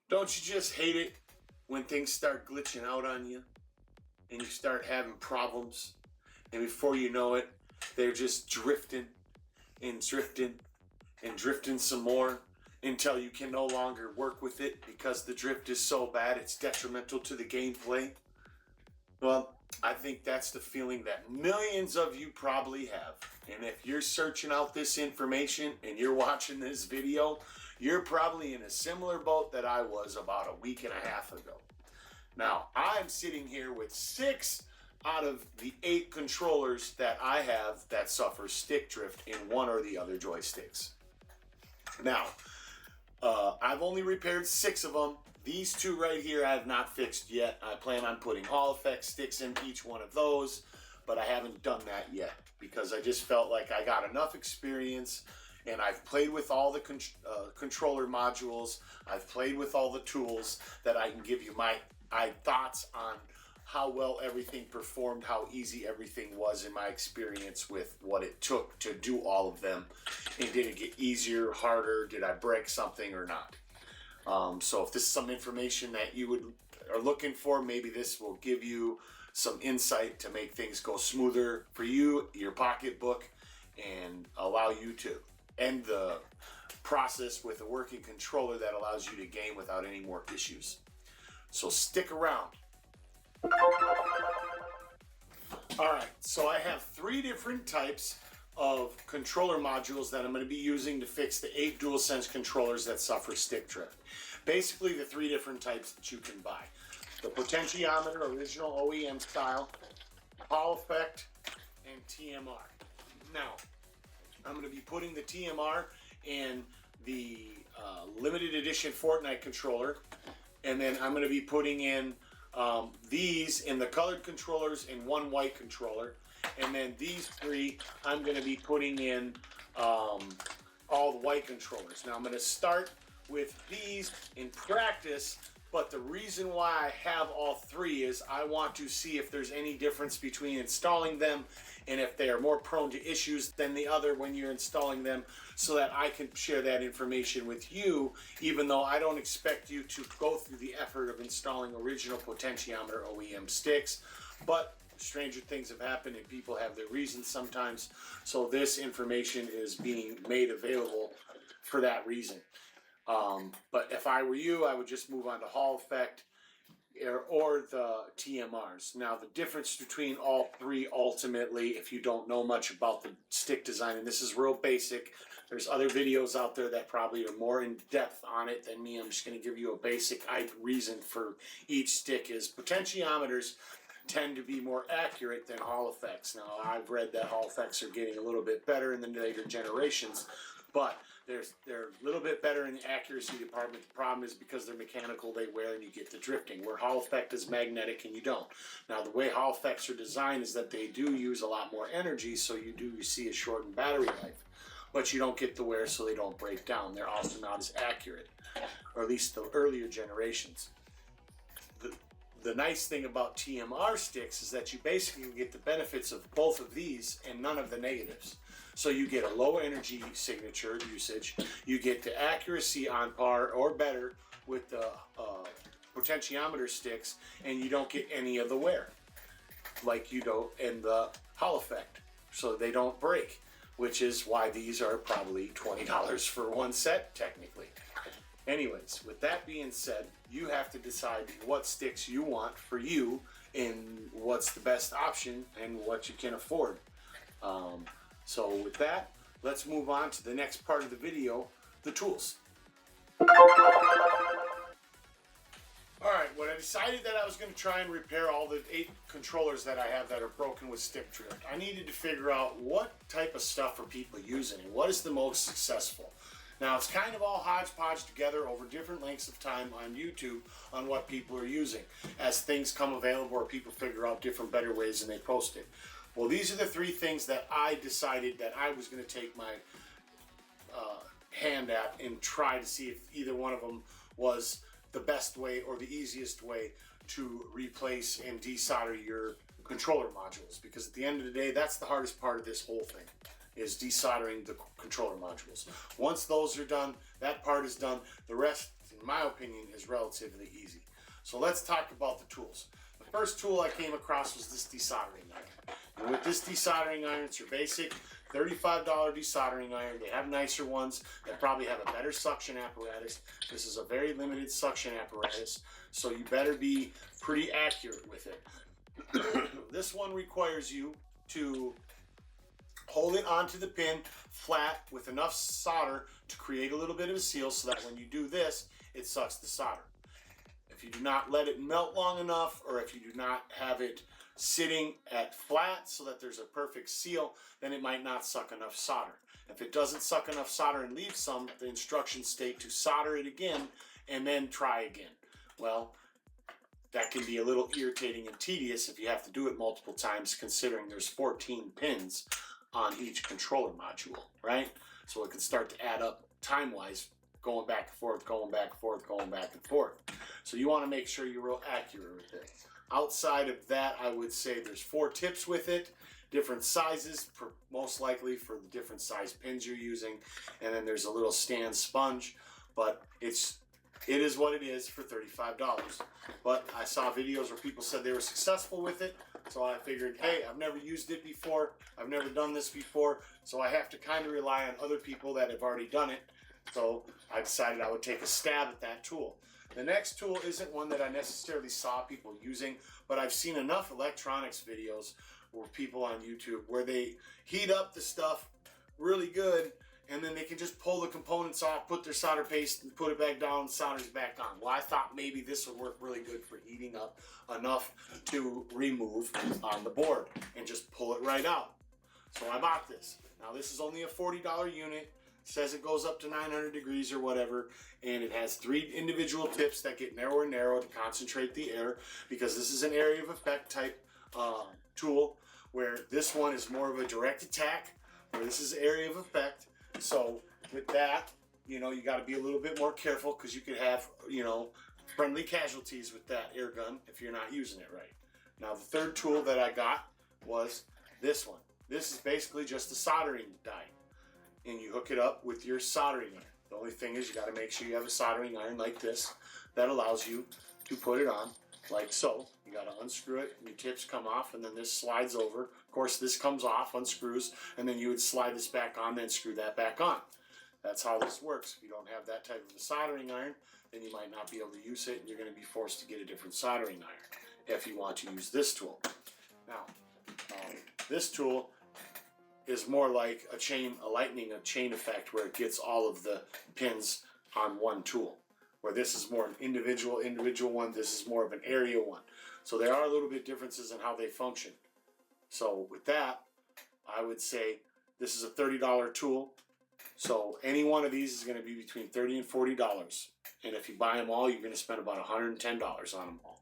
Don't you just hate it when things start glitching out on you and you start having problems, and before you know it, they're just drifting and drifting and drifting some more until you can no longer work with it because the drift is so bad it's detrimental to the gameplay? Well, I think that's the feeling that millions of you probably have. And if you're searching out this information and you're watching this video, you're probably in a similar boat that I was about a week and a half ago. Now, I'm sitting here with 6 out of the 8 controllers that I have that suffer stick drift in one or the other joysticks. Now, I've only repaired 6 of them. These 2 right here I have not fixed yet. I plan on putting Hall Effect sticks in each one of those, but I haven't done that yet because I just felt like I got enough experience and I've played with all the controller modules. I've played with all the tools that I can give you my thoughts on how well everything performed, how easy everything was in my experience with what it took to do all of them. And did it get easier, harder? Did I break something or not? So if this is some information that you are looking for, maybe this will give you some insight to make things go smoother for you, your pocketbook, and allow you to end the process with a working controller that allows you to game without any more issues. So stick around. Alright, so I have 3 different types of controller modules that I'm going to be using to fix the 8 Dualsense controllers that suffer stick drift. Basically the 3 different types that you can buy. The potentiometer, original OEM style, Hall Effect, and TMR. Now, I'm going to be putting the TMR in the limited edition Fortnite controller, and then I'm going to be putting in these in the colored controllers and 1 white controller, and then these 3 I'm going to be putting in all the white controllers. Now I'm going to start with these in practice, but the reason why I have all 3 is I want to see if there's any difference between installing them and if they are more prone to issues than the other when you're installing them, so that I can share that information with you, even though I don't expect you to go through the effort of installing original potentiometer OEM sticks. But stranger things have happened and people have their reasons sometimes, so this information is being made available for that reason. But if I were you, I would just move on to Hall Effect or the TMRs. Now the difference between all 3 ultimately, if you don't know much about the stick design, and this is real basic, there's other videos out there that probably are more in depth on it than me. I'm just going to give you a basic reason for each stick is potentiometers tend to be more accurate than Hall Effects. Now I've read that Hall Effects are getting a little bit better in the later generations, but they're a little bit better in the accuracy department. The problem is because they're mechanical, they wear and you get the drifting, where Hall Effect is magnetic and you don't. Now the way Hall Effects are designed is that they do use a lot more energy, so you see a shortened battery life, but you don't get the wear, so they don't break down. They're also not as accurate, or at least the earlier generations. The nice thing about TMR sticks is that you basically get the benefits of both of these and none of the negatives. So you get a low energy signature usage, you get the accuracy on par or better with the potentiometer sticks, and you don't get any of the wear like you do in the Hall Effect. So they don't break, which is why these are probably $20 for one set technically. Anyways, with that being said, you have to decide what sticks you want for you and what's the best option and what you can afford. So with that, let's move on to the next part of the video, the tools. Alright, when I decided that I was going to try and repair all the 8 controllers that I have that are broken with stick drift, I needed to figure out what type of stuff are people using and what is the most successful. Now it's kind of all hodgepodge together over different lengths of time on YouTube on what people are using as things come available or people figure out different better ways and they post it. Well, these are the 3 things that I decided that I was going to take my hand at and try to see if either one of them was the best way or the easiest way to replace and desolder your controller modules, because at the end of the day, that's the hardest part of this whole thing, is desoldering the controller modules. Once those are done, that part is done. The rest, in in my opinion, is relatively easy. So let's talk about the tools. The first tool I came across was this desoldering iron. And with this desoldering iron, it's your basic $35 desoldering iron. They have nicer ones that probably have a better suction apparatus. This is a very limited suction apparatus, so you better be pretty accurate with it. This one requires you to hold it onto the pin flat with enough solder to create a little bit of a seal so that when you do this, it sucks the solder. If you do not let it melt long enough, or if you do not have it sitting at flat so that there's a perfect seal, then it might not suck enough solder. If it doesn't suck enough solder and leave some, the instructions state to solder it again and then try again. Well, that can be a little irritating and tedious if you have to do it multiple times, considering there's 14 pins on each controller module, right? So it can start to add up time-wise, going back and forth, going back and forth, going back and forth. So you want to make sure you're real accurate with it. Outside of that, I would say there's 4 tips with it, different sizes, most likely for the different size pins you're using, and then there's a little stand sponge, but it is what it is for $35. But I saw videos where people said they were successful with it, so I figured, hey, I've never used it before, I've never done this before, so I have to kind of rely on other people that have already done it. So I decided I would take a stab at that tool. The next tool isn't one that I necessarily saw people using, but I've seen enough electronics videos or people on YouTube where they heat up the stuff really good, and then they can just pull the components off, put their solder paste, and put it back down, solder's back on. Well, I thought maybe this would work really good for heating up enough to remove on the board and just pull it right out. So I bought this. Now this is only a $40 unit. It says it goes up to 900 degrees or whatever, and it has 3 individual tips that get narrower and narrower to concentrate the air, because this is an area of effect type tool, where this one is more of a direct attack, where this is area of effect. So with that, you know, you got to be a little bit more careful, because you could have, you know, friendly casualties with that air gun if you're not using it right. Now the third tool that I got was this one. This is basically just a soldering die, and you hook it up with your soldering iron. The only thing is you got to make sure you have a soldering iron like this that allows you to put it on like so. You got to unscrew it, and your tips come off, and then this slides over. Of course, this comes off, unscrews, and then you would slide this back on, then screw that back on. That's how this works. If you don't have that type of a soldering iron, then you might not be able to use it, and you're going to be forced to get a different soldering iron if you want to use this tool. Now, this tool is more like a lightning chain effect, where it gets all of the pins on one tool. Where this is more an individual one, this is more of an area one. So there are a little bit differences in how they function. So with that, I would say this is a $30 tool. So any one of these is going to be between $30 and $40. And if you buy them all, you're going to spend about $110 on them all.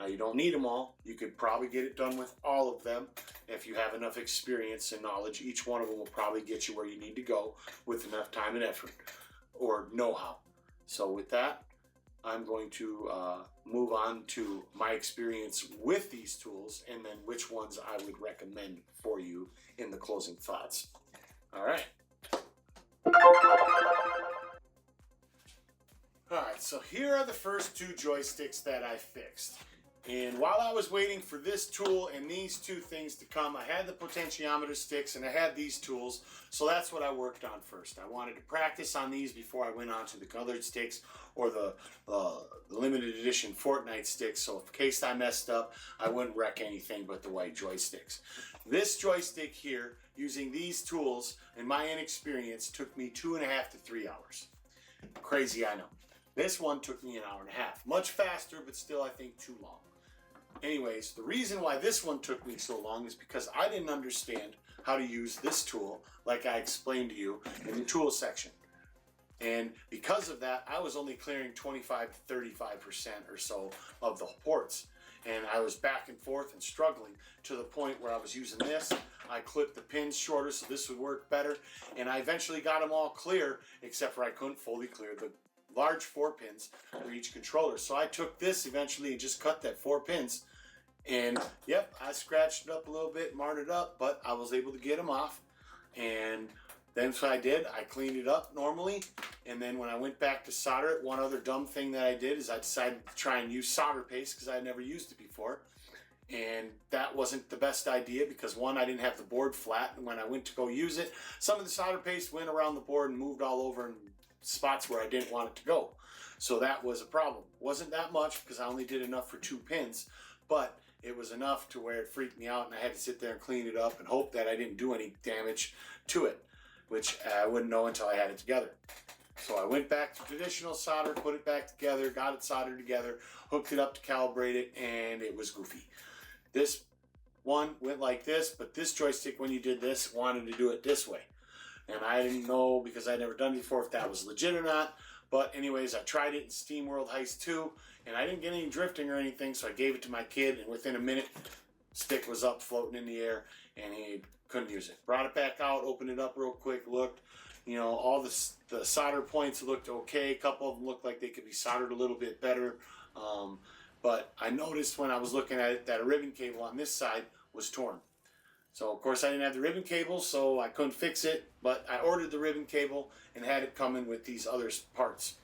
Now you don't need them all. You could probably get it done with all of them if you have enough experience and knowledge. Each one of them will probably get you where you need to go with enough time and effort or know-how. So with that, I'm going to move on to my experience with these tools, and then which ones I would recommend for you in the closing thoughts. All right. All right, so here are the first 2 joysticks that I fixed. And while I was waiting for this tool and these 2 things to come, I had the potentiometer sticks and I had these tools, so that's what I worked on first. I wanted to practice on these before I went on to the colored sticks or the limited edition Fortnite sticks, so in case I messed up, I wouldn't wreck anything but the white joysticks. This joystick here, using these tools, in my inexperience, took me 2.5 to 3 hours. Crazy, I know. This one took me an hour and a half. Much faster, but still I think too long. Anyways, the reason why this one took me so long is because I didn't understand how to use this tool like I explained to you in the tool section. And because of that, I was only clearing 25 to 35% or so of the ports. And I was back and forth and struggling to the point where I was using this. I clipped the pins shorter so this would work better. And I eventually got them all clear, except for I couldn't fully clear the large 4 pins for each controller. So I took this eventually and just cut that 4 pins. And yep, I scratched it up a little bit, marred it up, but I was able to get them off. And then what I did, I cleaned it up normally, And then when I went back to solder it, one other dumb thing that I did is I decided to try and use solder paste because I had never used it before. And that wasn't the best idea because one, I didn't have the board flat, and when I went to go use it, some of the solder paste went around the board and moved all over in spots where I didn't want it to go. So that was a problem. Wasn't that much because I only did enough for 2 pins, but it was enough to where it freaked me out and I had to sit there and clean it up and hope that I didn't do any damage to it, which I wouldn't know until I had it together. So I went back to traditional solder, put it back together, got it soldered together, hooked it up to calibrate it, and it was goofy. This one went like this, but this joystick, when you did this, wanted to do it this way. And I didn't know, because I'd never done it before, if that was legit or not. But anyways, I tried it in SteamWorld Heist 2, and I didn't get any drifting or anything, so I gave it to my kid, and within a minute, stick was up, floating in the air, and he couldn't use it. Brought it back out, opened it up real quick, looked, you know, all the solder points looked okay. A couple of them looked like they could be soldered a little bit better. But I noticed when I was looking at it that a ribbon cable on this side was torn. So of course I didn't have the ribbon cable, so I couldn't fix it, but I ordered the ribbon cable and had it come in with these other parts.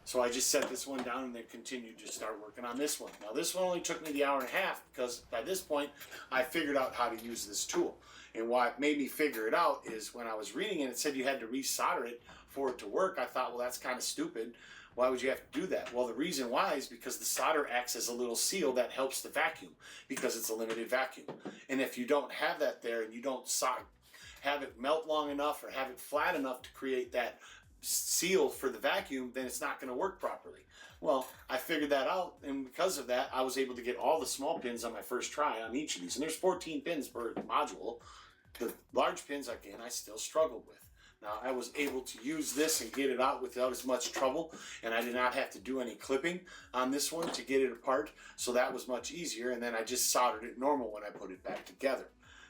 So I just set this one down and then continued to start working on this one. Now this one only took me the hour and a half because by this point I figured out how to use this tool. And what made me figure it out is when I was reading it, it said you had to resolder it for it to work. I thought, well, that's kind of stupid. Why would you have to do that? Well, the reason why is because the solder acts as a little seal that helps the vacuum because it's a limited vacuum. And if you don't have that there and you don't have it melt long enough or have it flat enough to create that seal for the vacuum, then it's not going to work properly. Well, I figured that out, and because of that, I was able to get all the small pins on my first try on each of these. And there's 14 pins per module. The large pins, again, I still struggled with. Now, I was able to use this and get it out without as much trouble, and I did not have to do any clipping on this one to get it apart, so that was much easier, and then I just soldered it normal when I put it back together.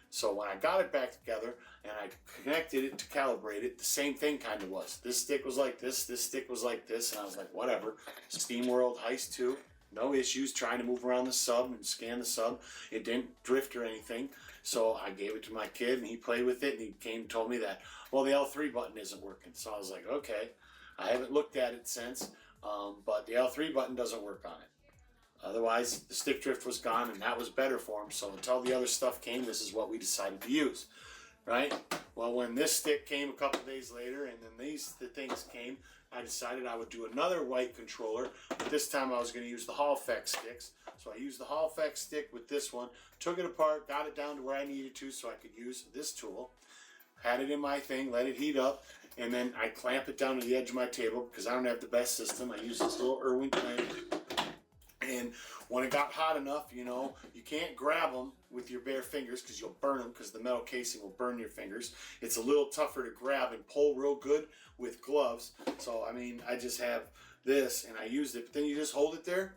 So when I got it back together and I connected it to calibrate it, the same thing kind of was. This stick was like this stick was like this, and I was like, whatever. SteamWorld Heist 2, no issues trying to move around the sub and scan the sub. It didn't drift or anything. So I gave it to my kid and he played with it and he came and told me that, well, the L3 button isn't working. So I was like, okay, I haven't looked at it since, but the L3 button doesn't work on it. Otherwise, the stick drift was gone and that was better for him. So until the other stuff came, this is what we decided to use, right? Well, when this stick came a couple days later and then the things came, I decided I would do another white controller, but this time I was going to use the Hall Effect sticks. So I used the Hall Effect stick with this one, took it apart, got it down to where I needed to so I could use this tool, had it in my thing, let it heat up, and then I clamp it down to the edge of my table because I don't have the best system. I use this little Irwin clamp. And when it got hot enough, you know, you can't grab them with your bare fingers because you'll burn them because the metal casing will burn your fingers. It's a little tougher to grab and pull real good with gloves. So, I mean, I just have this and I used it. But then you just hold it there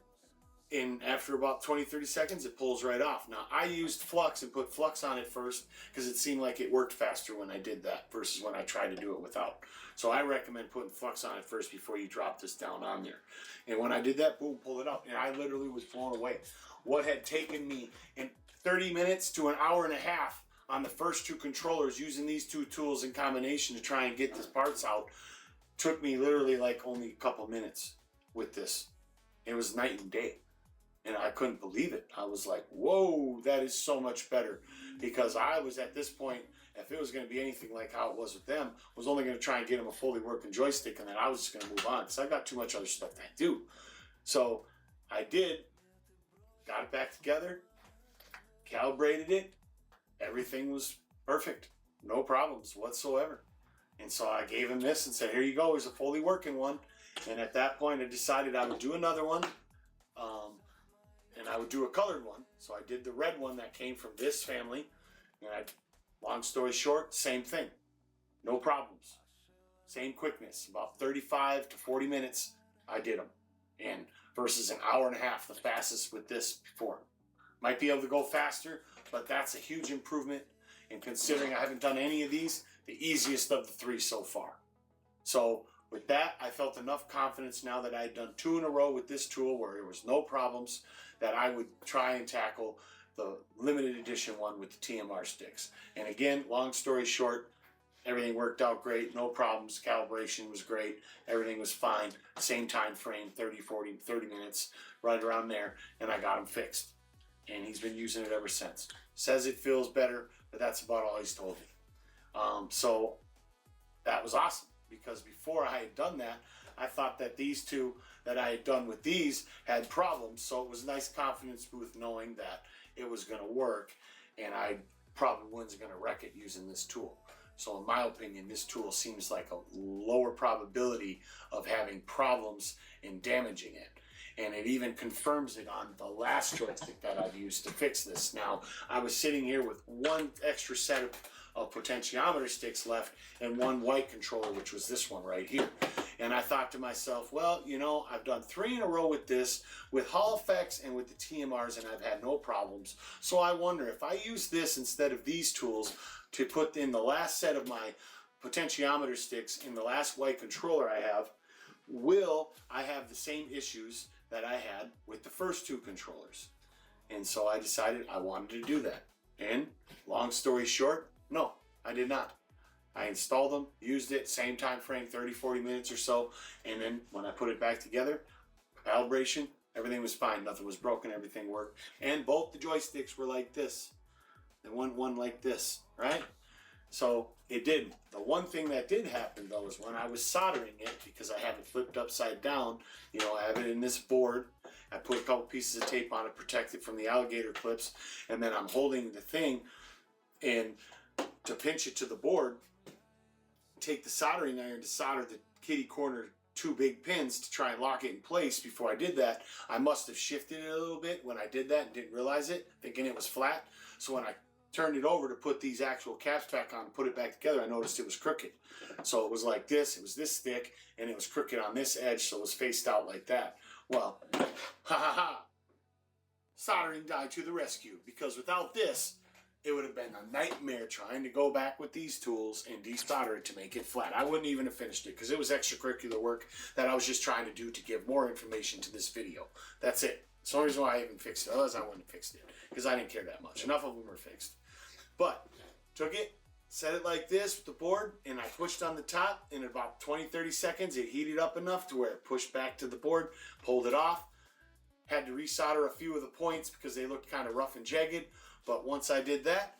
and after about 20-30 seconds, it pulls right off. Now, I used Flux and put Flux on it first because it seemed like it worked faster when I did that versus when I tried to do it without. So I recommend putting Flux on it first before you drop this down on there. And when I did that, boom, pull it up. And I literally was blown away. What had taken me in 30 minutes to an hour and a half on the first two controllers using these two tools in combination to try and get the parts out took me literally like only a couple minutes with this. It was night and day. And I couldn't believe it. I was like, whoa, that is so much better. Because I was at this point, if it was going to be anything like how it was with them, was only going to try and get them a fully working joystick, and then I was just going to move on because I got too much other stuff to do. So I did, got it back together, calibrated it, everything was perfect, no problems whatsoever. And so I gave him this and said, here you go, here's a fully working one. And at that point I decided I would do another one. And I would do a colored one. So I did the red one that came from this family. And long story short, same thing. No problems. Same quickness. About 35 to 40 minutes, I did them. And versus an hour and a half, the fastest with this before. Might be able to go faster, but that's a huge improvement. And considering I haven't done any of these, the easiest of the three so far. So with that, I felt enough confidence now that I had done 2 in a row with this tool where there was no problems that I would try and tackle the limited edition one with the TMR sticks. And again, long story short, Everything worked out great, no problems, calibration was great, everything was fine, same time frame, 30, 40, 30 minutes, right around there, and I got him fixed. And he's been using it ever since. Says it feels better, but that's about all he's told me. So that was awesome, because before I had done that, I thought that these two that I had done with these had problems, so it was a nice confidence boost knowing that it was going to work, and I probably wasn't going to wreck it using this tool. So in my opinion, this tool seems like a lower probability of having problems and damaging it. And it even confirms it on the last joystick that I've used to fix this. Now, I was sitting here with one extra set of potentiometer sticks left and one white controller, which was this one right here. And I thought to myself, well, you know, I've done 3 in a row with this, with Hall effects and with the TMRs, and I've had no problems. So I wonder if I use this instead of these tools to put in the last set of my potentiometer sticks in the last white controller I have, will I have the same issues that I had with the first 2 controllers? And so I decided I wanted to do that. And long story short, no, I did not. I installed them, used it, same time frame, 30, 40 minutes or so, and then when I put it back together, calibration, everything was fine, nothing was broken, everything worked. And both the joysticks were like this. They weren't one like this, right? So it didn't. The one thing that did happen though is when I was soldering it, because I have it flipped upside down, you know, I have it in this board, I put a couple pieces of tape on it, protect it from the alligator clips, and then I'm holding the thing and to pinch it to the board, take the soldering iron to solder the kitty corner 2 big pins to try and lock it in place. Before I did that, I must have shifted it a little bit when I did that and didn't realize it, thinking it was flat. So when I turned it over to put these actual caps back on, put it back together, I noticed it was crooked. So it was like this, it was this thick, and it was crooked on this edge, so it was faced out like that. Well, ha ha ha, soldering die to the rescue, because without this, it would have been a nightmare trying to go back with these tools and desolder it to make it flat. I wouldn't even have finished it because it was extracurricular work that I was just trying to do to give more information to this video. That's it. It's the only reason why I even fixed it. Otherwise, I wouldn't have fixed it because I didn't care that much. Enough of them were fixed. But took it, set it like this with the board, and I pushed on the top. In about 20-30 seconds, it heated up enough to where it pushed back to the board, pulled it off. Had to resolder a few of the points because they looked kind of rough and jagged. But once I did that,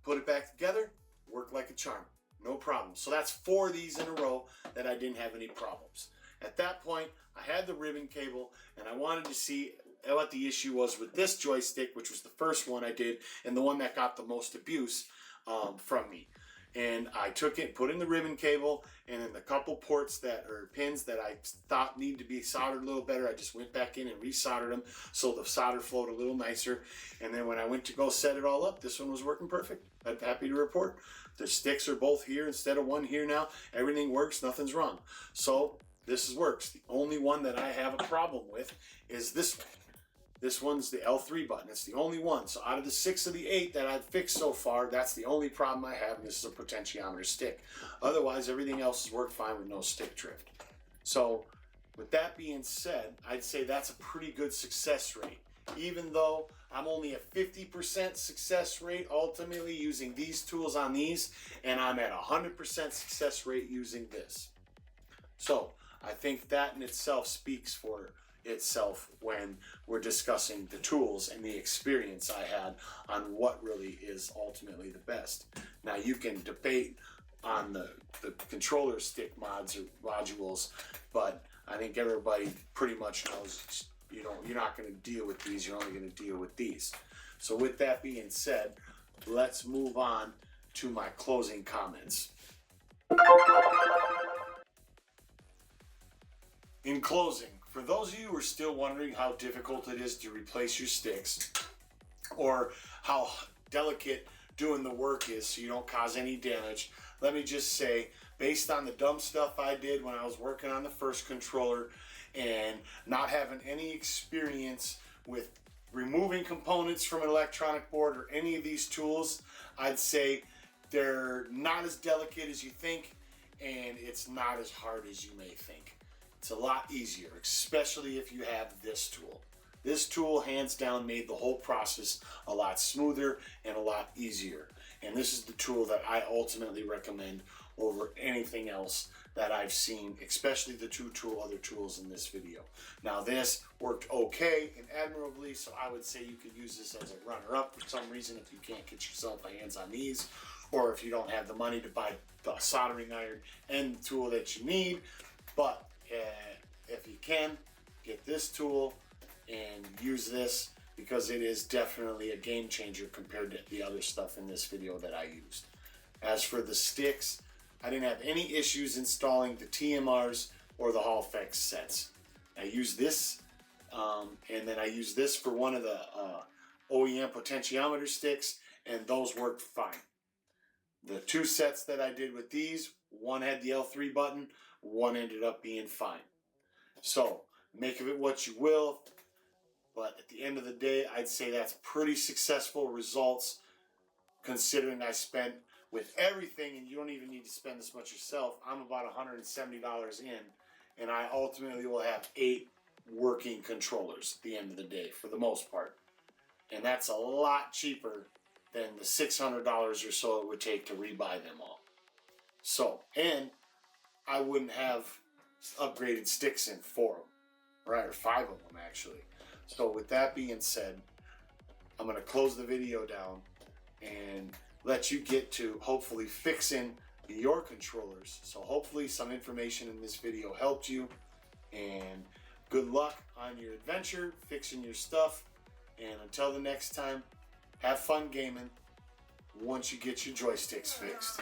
put it back together, worked like a charm. No problem. So that's 4 of these in a row that I didn't have any problems. At that point, I had the ribbon cable, and I wanted to see what the issue was with this joystick, which was the first one I did, and the one that got the most abuse from me. And I took it, put in the ribbon cable, and then the couple ports that or pins that I thought need to be soldered a little better, I just went back in and resoldered them so the solder flowed a little nicer. And then when I went to go set it all up, this one was working perfect. I'm happy to report. The sticks are both here instead of one here now. Everything works, nothing's wrong. So this works. The only one that I have a problem with is this one. This one's the L3 button. It's the only one. So out of the 6 of the 8 that I've fixed so far, that's the only problem I have, and this is a potentiometer stick. Otherwise, everything else has worked fine with no stick drift. So with that being said, I'd say that's a pretty good success rate. Even though I'm only at 50% success rate ultimately using these tools on these, and I'm at 100% success rate using this. So I think that in itself speaks for itself when we're discussing the tools and the experience I had on what really is ultimately the best. Now you can debate on the controller stick mods or modules, but I think everybody pretty much knows, you know, you're not going to deal with these, you're only going to deal with these. So with that being said, let's move on to my closing comments. In closing, for those of you who are still wondering how difficult it is to replace your sticks, or how delicate doing the work is so you don't cause any damage, let me just say, based on the dumb stuff I did when I was working on the first controller and not having any experience with removing components from an electronic board or any of these tools, I'd say they're not as delicate as you think, and it's not as hard as you may think. It's a lot easier, especially if you have this tool. This tool, hands down, made the whole process a lot smoother and a lot easier. And this is the tool that I ultimately recommend over anything else that I've seen, especially the other tools in this video. Now this worked okay and admirably, so I would say you could use this as a runner-up for some reason if you can't get yourself hands on these, or if you don't have the money to buy the soldering iron and the tool that you need. But if you can, get this tool and use this, because it is definitely a game changer compared to the other stuff in this video that I used. As for the sticks, I didn't have any issues installing the TMRs or the Hall Effects sets. I used this, and then I used this for one of the OEM potentiometer sticks, and those worked fine. The two sets that I did with these, one had the L3 button, one ended up being fine. So, make of it what you will, but at the end of the day, I'd say that's pretty successful results, considering I spent, with everything, and you don't even need to spend this much yourself, I'm about $170 in, and I ultimately will have 8 working controllers at the end of the day, for the most part. And that's a lot cheaper than the $600 or so it would take to rebuy them all. So, and I wouldn't have upgraded sticks in 4 of them, right, or 5 of them actually. So with that being said, I'm going to close the video down and let you get to hopefully fixing your controllers. So hopefully some information in this video helped you, and good luck on your adventure fixing your stuff. And until the next time, have fun gaming once you get your joysticks fixed.